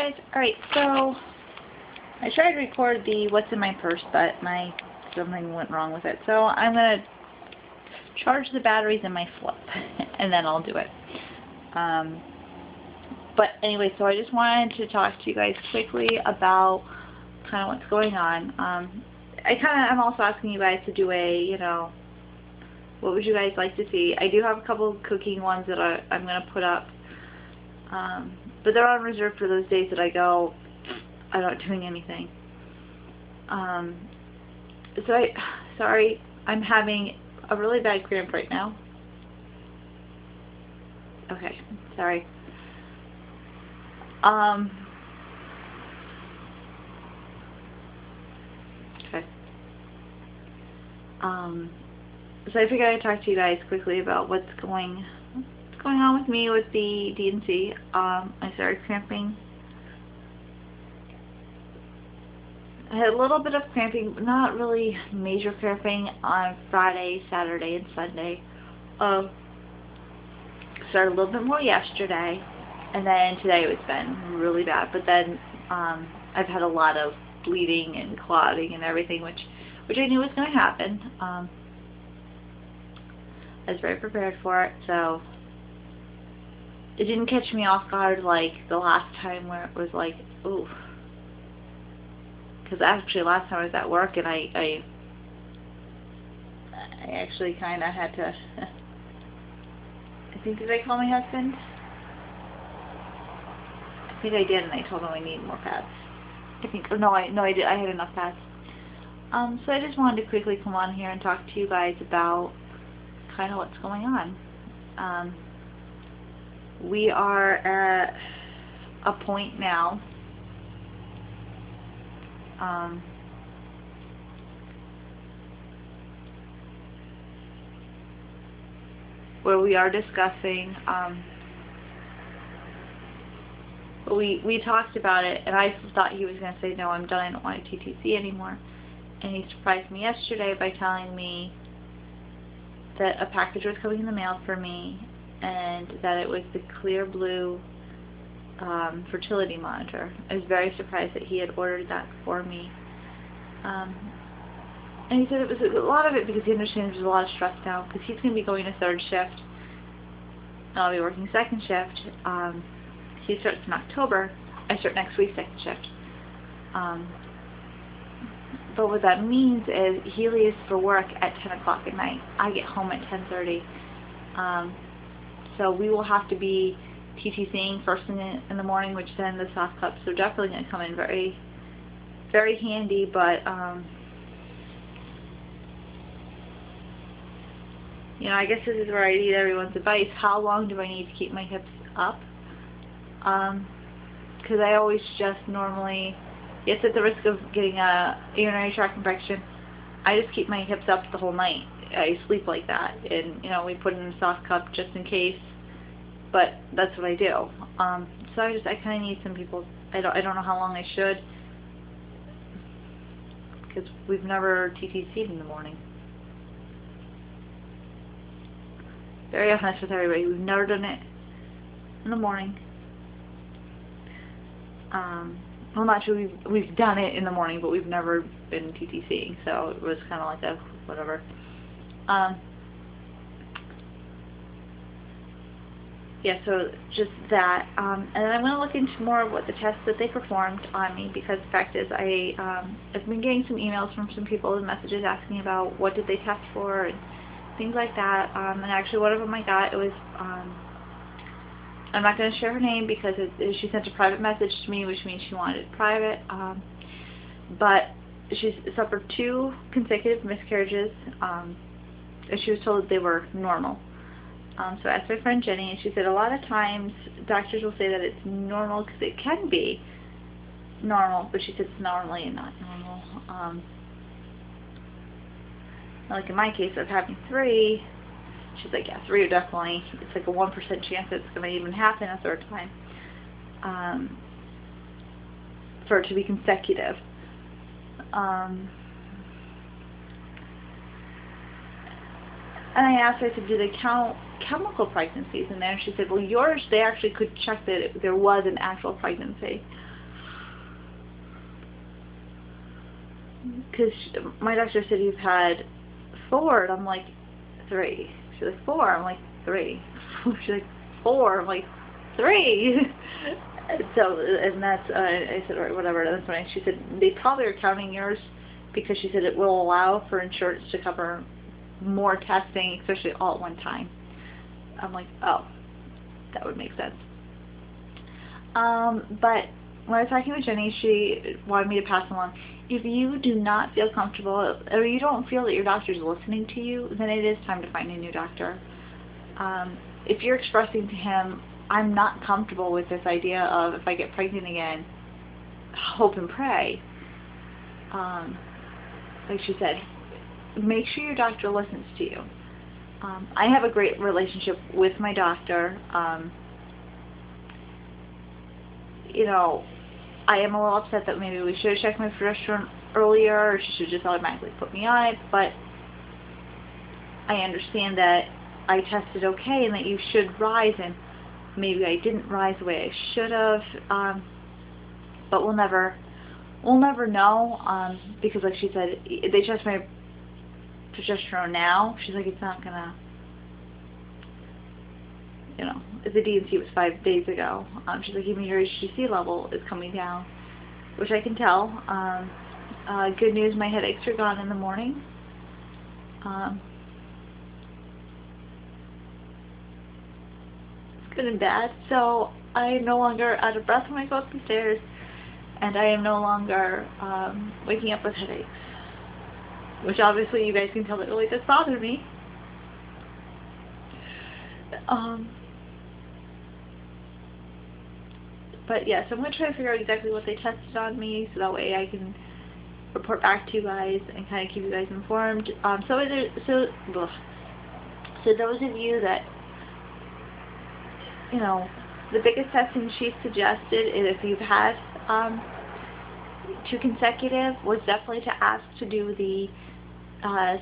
guys. Alright, so I tried to record the what's in my purse, but something went wrong with it. So I'm going to charge the batteries in my flip, and then I'll do it. But anyway, so I just wanted to talk to you guys quickly about kind of what's going on. I'm also asking you guys to do a, what would you guys like to see? I do have a couple of cooking ones that I'm going to put up. But they're on reserve for those days that I'm not doing anything. Sorry, I'm having a really bad cramp right now. Okay, sorry. Okay. So I figured I'd talk to you guys quickly about what's going on with me with the D&C. I started cramping. I had a little bit of cramping, not really major cramping, on Friday, Saturday, and Sunday. Started a little bit more yesterday, and then today it's been really bad. But then I've had a lot of bleeding and clotting and everything, which I knew was going to happen. I was very prepared for it, so it didn't catch me off guard like the last time where it was like, ooh. Because actually last time I was at work and I actually kind of had to, I think, did I call my husband? I think I did, and I told him I need more pads. I think, no, I did. I had enough pads. So I just wanted to quickly come on here and talk to you guys about kind of what's going on. We are at a point now where we are discussing, we talked about it, and I thought he was going to say, no, I'm done, I don't want a TTC anymore. And he surprised me yesterday by telling me that a package was coming in the mail for me, and that it was the Clear Blue fertility monitor. I was very surprised that he had ordered that for me. And he said it was a lot of it because he understands there's a lot of stress now, because he's going to be going to third shift, and I'll be working second shift. He starts in October. I start next week second shift. But what that means is he leaves for work at 10 o'clock at night. I get home at 10:30. So we will have to be TTCing first in the morning, which then the soft cups are definitely going to come in very, very handy. But I guess this is where I need everyone's advice. How long do I need to keep my hips up? Because I always just normally, yes, at the risk of getting a urinary tract infection, I just keep my hips up the whole night. I sleep like that, and we put in a soft cup just in case, but that's what I do. So I kind of need some people. I don't know how long I should, because we've never TTC'd in the morning. Very honest with everybody, we've never done it in the morning. Well, not sure we've done it in the morning, but we've never been TTCing, so it was kind of like a whatever. Yeah, so just that. And then I'm going to look into more of what the tests that they performed on me, because the fact is I've been getting some emails from some people and messages asking about what did they test for and things like that. And actually one of them I got, it was, I'm not going to share her name because she sent a private message to me, which means she wanted it private. But she suffered 2 consecutive miscarriages, and she was told that they were normal. So I asked my friend Jenny, and she said a lot of times doctors will say that it's normal because it can be normal, but she said it's normally not normal. Like in my case of having 3, she's like, yeah, 3 are definitely, it's like a 1% chance that it's going to even happen a third time, for it to be consecutive. And I asked her, I said, do they count chemical pregnancies in there? And she said, well, yours, they actually could check that there was an actual pregnancy. because my doctor said you've had 4, and I'm like, 3. She's like, 4. I'm like, 3. She's like, 4. I'm like, 3. So, and that's, I said, all right, whatever. That's fine. She said, they probably are counting yours because she said it will allow for insurance to cover more testing, especially all at one time. I'm like, oh, that would make sense. But when I was talking with Jenny, she wanted me to pass along, if you do not feel comfortable, or you don't feel that your doctor's listening to you, then it is time to find a new doctor. If you're expressing to him, I'm not comfortable with this idea of if I get pregnant again, hope and pray. Like she said, make sure your doctor listens to you. I have a great relationship with my doctor. You know, I am a little upset that maybe we should have checked my progesterone earlier, or she should just automatically put me on it, but I understand that I tested okay and that you should rise, and maybe I didn't rise the way I should have, but we'll never know, because like she said, they test my progesterone now. She's like, it's not gonna, you know, the D&C was 5 days ago. She's like, even your HTC level is coming down, which I can tell. Good news, my headaches are gone in the morning. Good and bad. So I am no longer out of breath when I go up the stairs, and I am no longer waking up with headaches, which obviously you guys can tell that really does bother me. But yes, I'm going to try to figure out exactly what they tested on me, so that way I can report back to you guys and kind of keep you guys informed. So those of you that, you know, the biggest testing she suggested is if you've had 2 consecutive, was definitely to ask to do the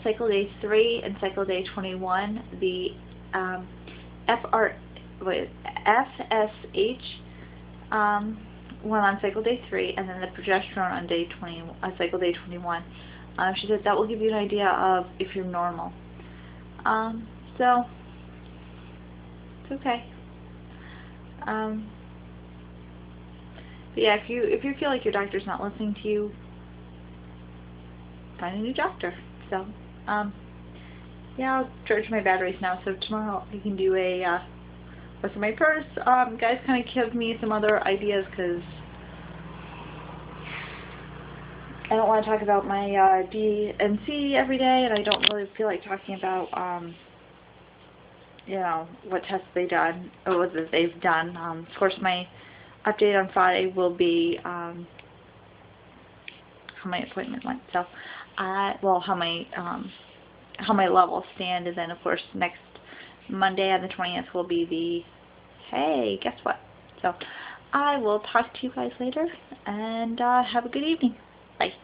cycle day 3 and cycle day 21, the FSH one on cycle day 3, and then the progesterone on day cycle day 21. She said that will give you an idea of if you're normal. So it's okay. But yeah, if you feel like your doctor's not listening to you, find a new doctor. So yeah, I'll charge my batteries now, so tomorrow I can do a what's in my purse. Guys kind of give me some other ideas, because I don't want to talk about my D&C every day, and I don't really feel like talking about you know, what tests they've done, or what they've done. Of course, my update on Friday will be how my appointment went. So, well, how my levels stand, and then of course next Monday on the 20th will be the, hey, guess what? So, I will talk to you guys later, and have a good evening. Bye.